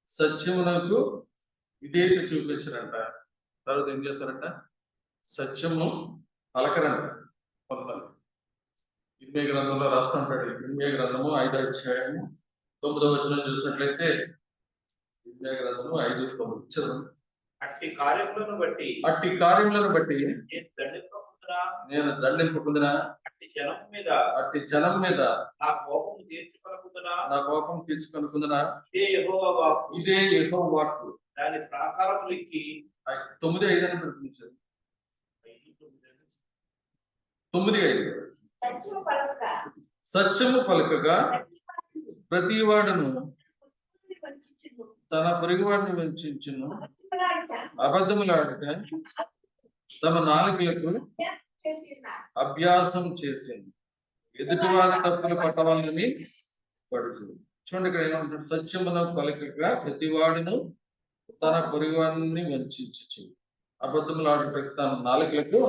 సత్యమునకు విధేయత చూపించారంట. తర్వాత ఏం చేస్తారంట? సత్యము పలకరంట. కొంతమంది ఇర్మియా గ్రంథంలో రాస్తుంటాడు. ఇర్మియా గ్రంథము 5వ అధ్యాయము 9వ వచనం చూసినట్లయితే, ఇర్మియా గ్రంథము 5:9 అట్టి కార్యములను బట్టి నేను దండింపు పొందిన అట్టి జనం మీద నా కోపం తీర్చుకొనుకుందునా ఇదే యెహోవా వాక్కు. దాని ప్రాకారములకి 9:5 అని ప్రకటించారు. 9:5 సత్యము పలుకగా ప్రతివాడును తన పొరుగువాడిని వంచించును, అబద్ధములాడుట తమ నాలుకలకు అభ్యాసం చేసింది, ఎదుటివారి తప్పులు పట్టవాలని పడుతుంది. చూడండి ఇక్కడ ఏమంటాడు, సత్యమున పలుకగా ప్రతివాడును తన పొరుగువాడిని వంచించు, అబద్ధములాడుట తన నాలుకలకు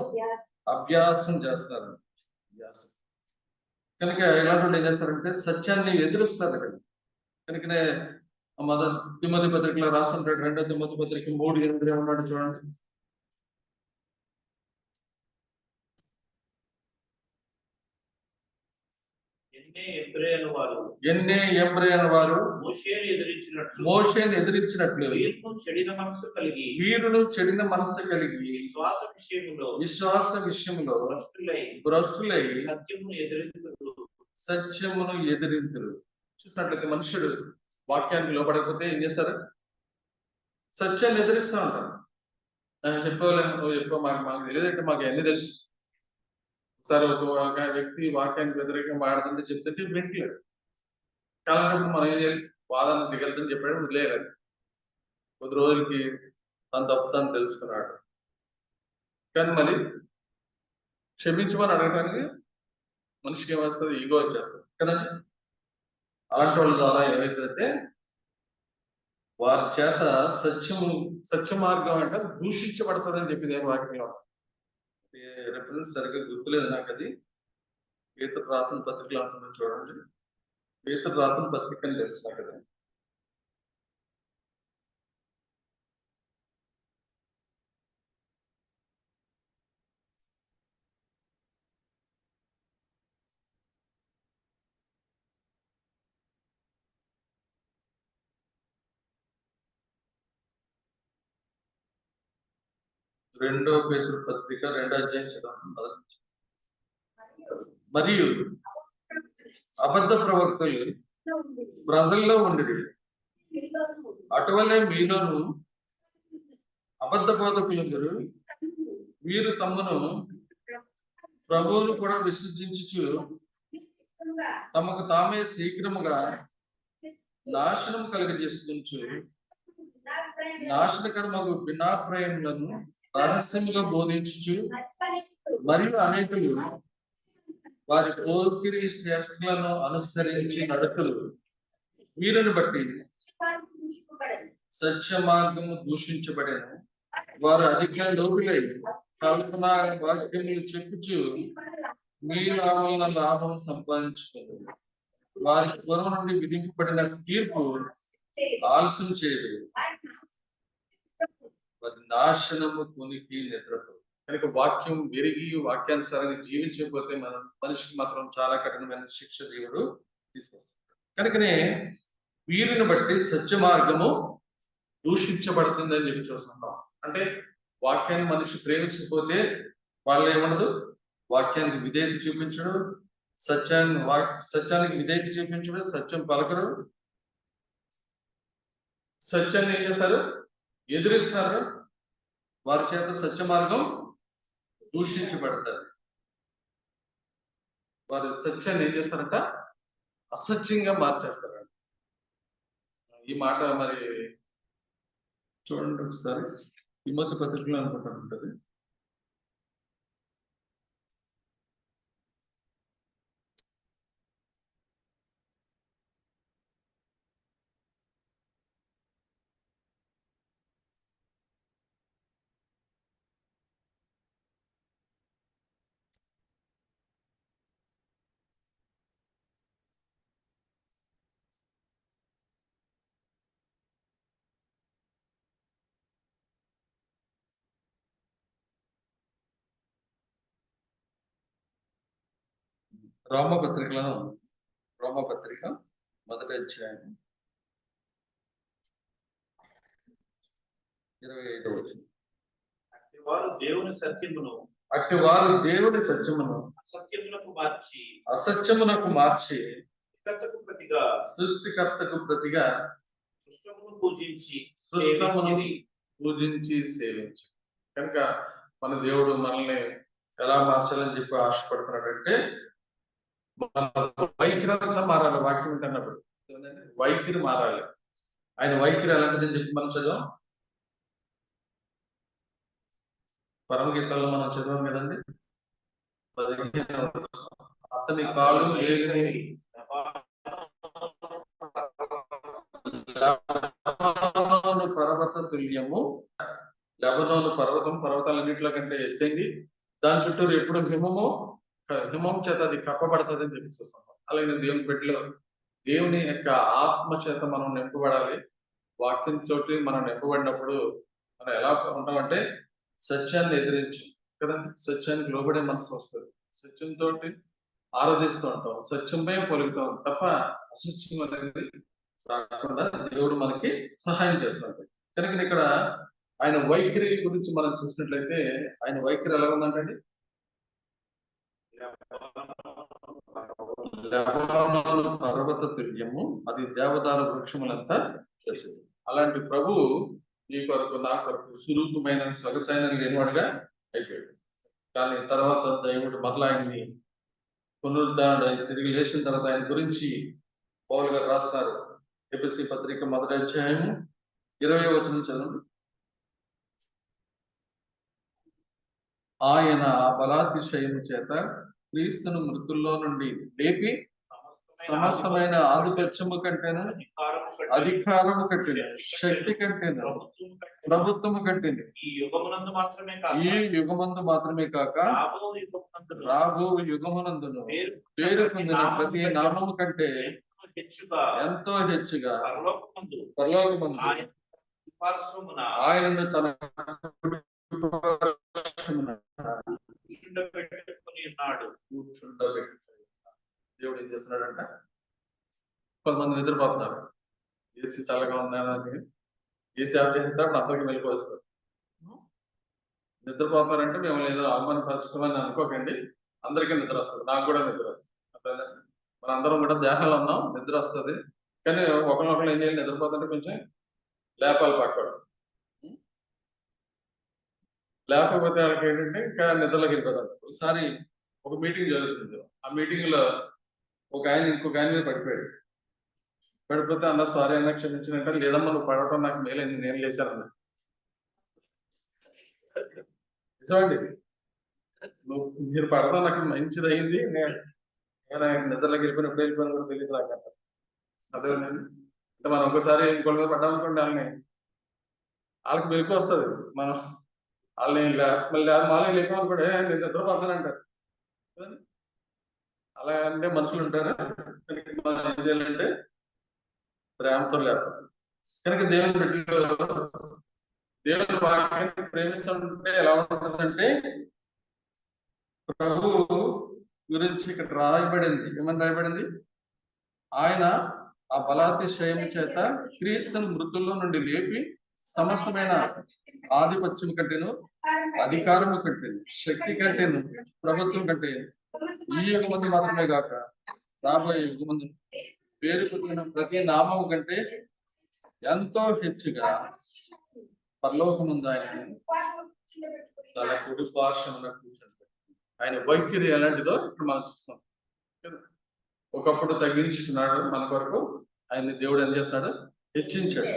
అభ్యాసం చేస్తారు. అభ్యాసం కనుక ఎలాంటి ఏం చేస్తారంటే సత్యాన్ని ఎదురుస్తారు అక్కడ. కనుకనే తిమోతి పత్రికలో రాస్తుంటాడు, 2 తిమోతి పత్రిక 3:8 ఏమన్నాడు చూడండి. ఎన్నే ఎబ్రాయను వారు మోషేను ఎదిరించినట్లు వీరును చెడిన మనస్సు కలిగి విశ్వాస విషయంలో భ్రష్టులై సత్యమును ఎదిరింతురు. చూసినట్లయితే మనుషుడు వాక్యానికి లోపడకపోతే ఏం చేస్తారు? సత్యాన్ని ఎదిరిస్తూ ఉంటారు. చెప్పలేము, నువ్వు చెప్పు, మాకు తెలియదంటే మాకు అన్ని తెలుసు. సరే ఒక వ్యక్తి వాక్యానికి వ్యతిరేకంగా మాట్లాడుతుంటే చెప్తుంటే వింటలేడు. కాలంలో మనం ఏం చేయాలి? వాదాన్ని దిగద్దని చెప్పాడు, వదిలేయాలి. కొద్ది రోజులకి తన తప్పు తను తెలుసుకున్నాడు, కానీ మరి క్షమించమని అడగడానికి మనిషికి ఏమొస్తుంది? ఈగో వచ్చేస్తుంది కదండి. అలాంటి వాళ్ళ ద్వారా ఏమైతుందంటే వారి చేత సత్య మార్గం అంటే దూషించబడుతుంది అని చెప్పి నేను వాక్యంలో రెఫరెన్స్ సరిగ్గా గుర్తులేదు నాకు. అది పేతురు రాసిన పత్రికలు అంటున్నాను చూడండి. పేతురు రాసిన పత్రిక అని తెలుసు నాకు. అది రెండో పేతురు పత్రిక 2వ అధ్యాయం చదవండి. మరియు అబద్ధ ప్రవక్తలు ప్రజల్లో ఉండి అటువలే మీలోను అబద్ధ బోధకులందరూ వీరు తమను ప్రభువును కూడా విసర్జించుచు తమకు తామే శీఘ్రముగా నాశనం కలిగజేస్తుంచు నాశనకరమగు భిన్నాప్రాయములను రహస్యముగా బోధించుచు మరియు అనేకులు వారి పోకిరి శ్రేష్ఠులను అనుసరించి నడుకలు వీరిని బట్టి సత్య మార్గము దూషించబడేను. వారు అధిక లోబులై కల్పన వాక్యములు చెప్పుచు మీ లాభం సంపాదించుకున్నారు. వారి పూర్వం నుండి విధింపబడిన తీర్పు ఆలస్యం చేయదు, వారి నాశనము కొనికి నిద్రపో. కనుక వాక్యం విరిగి వాక్యానుసారంగా జీవించకపోతే మన మనిషికి మాత్రం చాలా కఠినమైన శిక్ష దేవుడు తీసుకొస్తాడు. కనుకనే వీరిని బట్టి సత్య మార్గము దూషించబడుతుంది అని చెప్పి చూస్తున్నాం. అంటే వాక్యాన్ని మనిషి ప్రేమించకపోతే వాళ్ళు ఏమనదు, వాక్యానికి విధేయత చూపించడు, సత్యానికి విధేయత చూపించడు, సత్యం పలకరు, సత్యాన్ని ఏం చేస్తారు? ఎదిరిస్తారు. వారి చేత సత్య మార్గం దూషించబడతారు. వారి సత్యాన్ని ఏం చేస్తారంట? అసత్యంగా మార్చేస్తారంట. ఈ మాట మరి చూడండి ఒకసారి, తిమోతి పత్రికలో అనుకుంటాను ఉంటుంది. రోమపత్రిక 1వ అధ్యాయం 25వ వచనం. అట్టివారు దేవుని సత్యమును అసత్యమునకు మార్చి సృష్టికర్తకు ప్రతిగా సృష్టమును పూజించి సేవించి. కనుక మన దేవుడు మనల్ని ఎలా మార్చాలని చెప్పి ఆశపడుతున్నాడంటే మన వైఖరి అంతా మారాలి. వాక్యం ఉంటున్నప్పుడు వైఖరి మారాలి. ఆయన వైఖరి ఎలాంటిదని చెప్పి మనం చదివాం. పరమగీతాల్లో మనం చదివాం కదండి. అతని కాలు వేలిని పర్వత తుల్యము. లెబనోను పర్వతం పర్వతాలన్నింటిలో కంటే ఎత్తైంది. దాని చుట్టూరు ఎప్పుడు హిమం చేత అది కప్పబడుతుంది అని చెప్పి చూస్తాం. అలాగే దేవుని బిడ్డలో దేవుని యొక్క ఆత్మ చేత మనం నింపబడాలి. వాక్యం తోటి మనం నింపబడినప్పుడు మనం ఎలా ఉంటామంటే సత్యాన్ని ఎదిరించి కదండి, సత్యానికి లోబడే మనసు వస్తుంది. సత్యంతో ఆరాధిస్తూ ఉంటాం, సత్యంపై పలుకుతాం తప్ప అసత్యం అనేది రాకుండా దేవుడు మనకి సహాయం చేస్తాడు. కనుక ఇక్కడ ఆయన వైఖరి గురించి మనం చూసినట్లయితే ఆయన వైఖరి ఎలా ఉందంటండి. పర్వత తుల్యము, అది దేవదారు వృక్షములంతా చేసింది. అలాంటి ప్రభు నీ కొరకు నా కొరకు సురూపమైన సొగసైన లేనివాడుగా అయిపోయాడు. కానీ తర్వాత దేవుడు మరలా ఆయన్ని పునరుద్ధరణ తిరిగి లేచిన తర్వాత ఆయన గురించి పౌలు గారు రాస్తారు. ఎఫెసీ పత్రిక 1వ అధ్యాయము 20వ వచనం చదవండి. ఆయన బలాతిశయము చేత క్రీస్తును మృతుల్లో నుండి లేపి సమస్తమైన ఆధిపత్యము కంటేను, అధికారము కంటేను, శక్తి కంటేను, ప్రభుత్వము కంటేను ఈ యుగమందు మాత్రమే కాక రాబో యుగమునందును పేరు పొందిన ప్రతి నామము కంటే ఎంతో హెచ్చుగా పరలోకమందు ఆయనను తన దేవుడు ఏం చేస్తున్నాడంట, కొంతమంది నిద్రపోతున్నారు. ఏసీ చల్లగా ఉందని ఏసీ ఆఫ్ చేస్తారు, అందరికి మెలకు వస్తారు. నిద్రపోతారంటే మిమ్మల్ని ఏదో అవమానపరచమని అనుకోకండి, అందరికీ నిద్ర వస్తుంది, నాకు కూడా నిద్ర వస్తుంది. మన అందరం కూడా దేహాలు ఉన్నాం, నిద్ర వస్తుంది. కానీ ఒకరినొకరు ఏం చేయాలి, నిద్రపోతుంటే కొంచెం లేపాలి పక్కడు. లేకపోతే వాళ్ళకి ఏంటంటే ఇంకా నిద్రలోకి వెళ్ళిపోతాడు. ఒకసారి ఒక మీటింగ్ జరుగుతుంది. ఆ మీటింగ్ లో ఒక ఆయన ఇంకొక ఆయన మీద పడిపోతే అన్న సారీ అన్న క్షమించినట్టే, లేదమ్మా నువ్వు పడటం నాకు మేలైంది, నేను లేచానన్న. నిజమండి, మీరు పడతాం నాకు మంచిది అయింది, నేను నిద్రలోకి వెళ్ళిపోయినప్పుడు వెళ్ళిపోయిన కూడా తెలియదు నాకు. అదేనండి, అంటే మనం ఒకసారి ఇంకోటి మీద పడ్డామనుకోండి, వాళ్ళకి మెలకు వస్తుంది. మనం వాళ్ళని మళ్ళీ మాలో లేకపోతే నేను నిద్రపోతానంటారు. అలా అంటే మనుషులు ఉంటారు. మనం ఏం చేయాలంటే ప్రేమతో లేకపోతే. కనుక దేవుని బిడ్డలు దేవుని వాక్యాన్ని ప్రేమిస్తుంటే ఎలా ఉంటుందంటే, ప్రభు గురించి ఇక్కడ రాయబడింది. ఏమని రాయబడింది? ఆయన ఆ బలాతిశయం చేత క్రీస్తును మృతుల్లో నుండి లేపి సమస్తమైన ఆధిపత్యం కంటేను, అధికారము కంటేను, శక్తి కంటేను, ప్రభుత్వం కంటే ఈ యుగమందు మాత్రమే కాక రాబోయే యుగమందు పేరు పొందిన ప్రతి నామము కంటే ఎంతో హెచ్చుగా పరలోకముందు ఆయన తన కుడి పార్శ్వమున కూర్చొని. ఆయన వైఖరి ఎలాంటిదో ఇప్పుడు మనం చూస్తాం. ఒకప్పుడు తగ్గించుకున్నాడు మన కొరకు, ఆయన దేవుడు ఏం చేస్తున్నాడు, హెచ్చించాడు.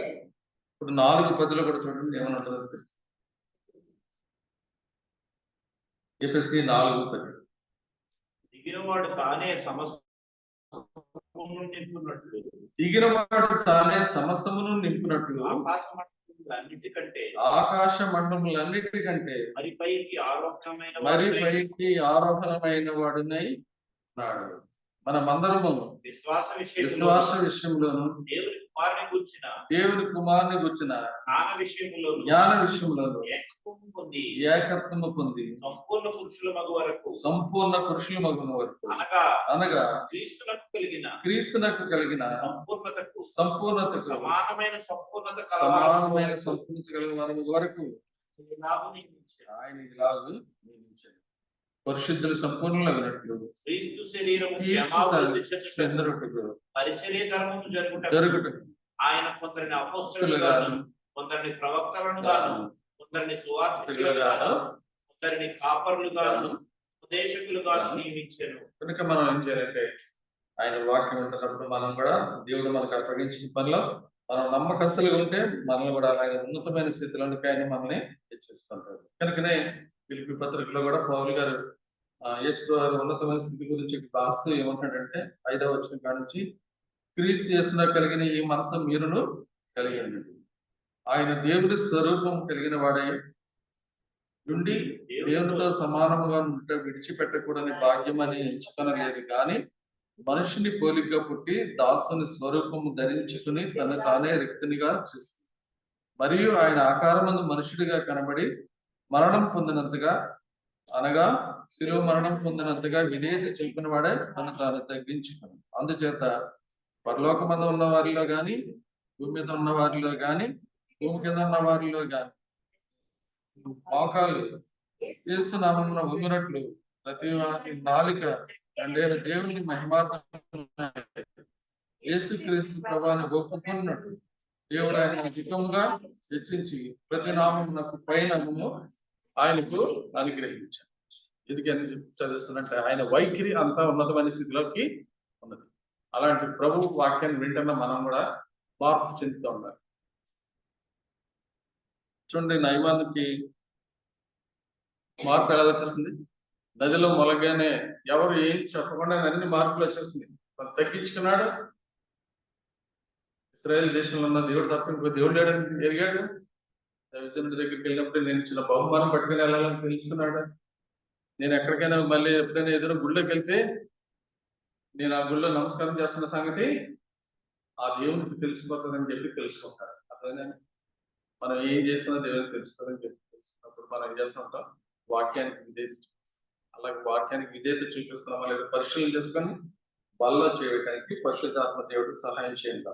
ఇప్పుడు 4:10 కూడా చూడండి ఏమని ఉంటుంది. ఎఫెసీ 4:10. దిగినవాడు తానే సమస్తమును నింపునట్లు, దిగినవాడు తానే సమస్తమును నింపునట్లు ఆకాశ మండలములన్నిటికంటే మరి పైకి ఆరోహణమైన వాడునై ఉన్నాడు. మనమందరము విశ్వాస విషయంలోను దేవుని కుమారుని గుర్చిన జ్ఞాన విషయంలోను ఏకత్వము పొంది సంపూర్ణ పురుషుల మగున వరకు అనగా క్రీస్తునకు కలిగిన సంపూర్ణతకు సమానమైన సంపూర్ణత కలిగిన వరకు ఆయన ఇలాగూ నియమించాడు. పరిశుద్ధులు సంపూర్ణంగా వినట్లు క్రీస్తు శరీరము పరిచర్య జరుగుటకు ఆయన కొందరిని అపోస్తలులుగాను, కొందరిని ప్రవక్తలను గాను, కొందరిని సువార్తికులుగాను, కొందరిని కాపరులుగాను ఉపదేశకులుగాను నియమించెను. కనుక మనం ఏం చేయాలంటే ఆయన వాక్యం ఉంటున్నప్పుడు మనం కూడా దేవుడు మనకు అప్పగించిన పనిలో మనం నమ్మకస్తులుగా ఉంటే మనల్ని కూడా ఆయన ఉన్నతమైన స్థితిలోనికి ఆయన మనల్ని హెచ్చిస్తుంటాడు. కనుకనే ఫిలిప్పీ పత్రికలో కూడా పౌలు గారు యేసు గారు ఉన్నతమైన స్థితి గురించి రాస్తూ ఏమంటాడంటే 5వ వచనం కాడ నుంచి క్రీస్తు యేసులో కలిగిన ఈ మనసు మీరును కలిగి ఉండండి. ఆయన దేవుడి స్వరూపం కలిగిన వాడై నుండి దేవునితో సమానముగా ఉంటే విడిచిపెట్టకూడని భాగ్యం అని ఎంచుకొనలేదు కానీ మనుషుని పోలికగా పుట్టి దాసుని స్వరూపము ధరించుకుని తను తానే రిక్తునిగా చేస్తుంది. మరియు ఆయన ఆకారమందు మనుషుడిగా కనబడి మరణం పొందినంతగా అనగా శిలువ మరణం పొందినంతగా విధేయత చూపిన వాడే తను తాను తగ్గించుకుని అందుచేత పరలోకమందు ఉన్న వారిలో గాని భూమి మీద ఉన్న వారిలో గాని భూమి కింద ఉన్న వారిలో గాని మోకాలు యేసునామమున వంగినట్లు ప్రతి వారి నాలుక నేను దేవుని మహిమార్థం యేసుక్రీస్తు ప్రభువుని ఒప్పుకున్నట్టు దేవుడు ఆయన అధికముగా హెచ్చించి ప్రతి నామమునకు పై నామము ఆయనకు అనుగ్రహించారు. ఎందుకని చదివిస్తున్నట్టే ఆయన వైఖరి అంతా ఉన్నతమైన స్థితిలోకి ఉన్నది. అలాంటి ప్రభు వాక్యాన్ని వింటున్న మనం కూడా మార్పు చెందుతూ ఉండాలి. చూడండి, నయమానికి మార్పు ఎలా వచ్చేసింది? నదిలో మొలగానే ఎవరు ఏం చెప్పకుండా అన్ని మార్పులు వచ్చేసింది. తగ్గించుకున్నాడు. ఇశ్రాయేల్ దేశంలో ఉన్న దేవుడు తప్ప ఇంకో దేవుడు లేడని ఎరిగాడు. దైవజనుడి దగ్గరికి వెళ్ళినప్పుడు నేను చిన్న బహుమానం పట్టుకుని వెళ్ళాలని తెలుసుకున్నాడు. నేను ఎక్కడికైనా మళ్ళీ ఎప్పుడైనా ఏదైనా గుళ్ళోకి వెళ్తే నేను ఆ గుళ్ళో నమస్కారం చేస్తున్న సంగతి ఆ దేవునికి తెలిసిపోతుందని చెప్పి తెలుసుకుంటాడు. అట్లనే మనం ఏం చేసినా దేవునికి తెలుస్తుందని చెప్పి తెలుసుకున్నప్పుడు మనం ఏం చేస్తూ ఉంటాం? వాక్యానికి విధేయత చూపిస్తాం. అలాగే వాక్యానికి విధేయత చూపిస్తున్నామా లేదా పరిశీలన చేసుకొని బల్ల చేయడానికి పరిశుద్ధాత్మ దేవుడికి సహాయం చేయండి.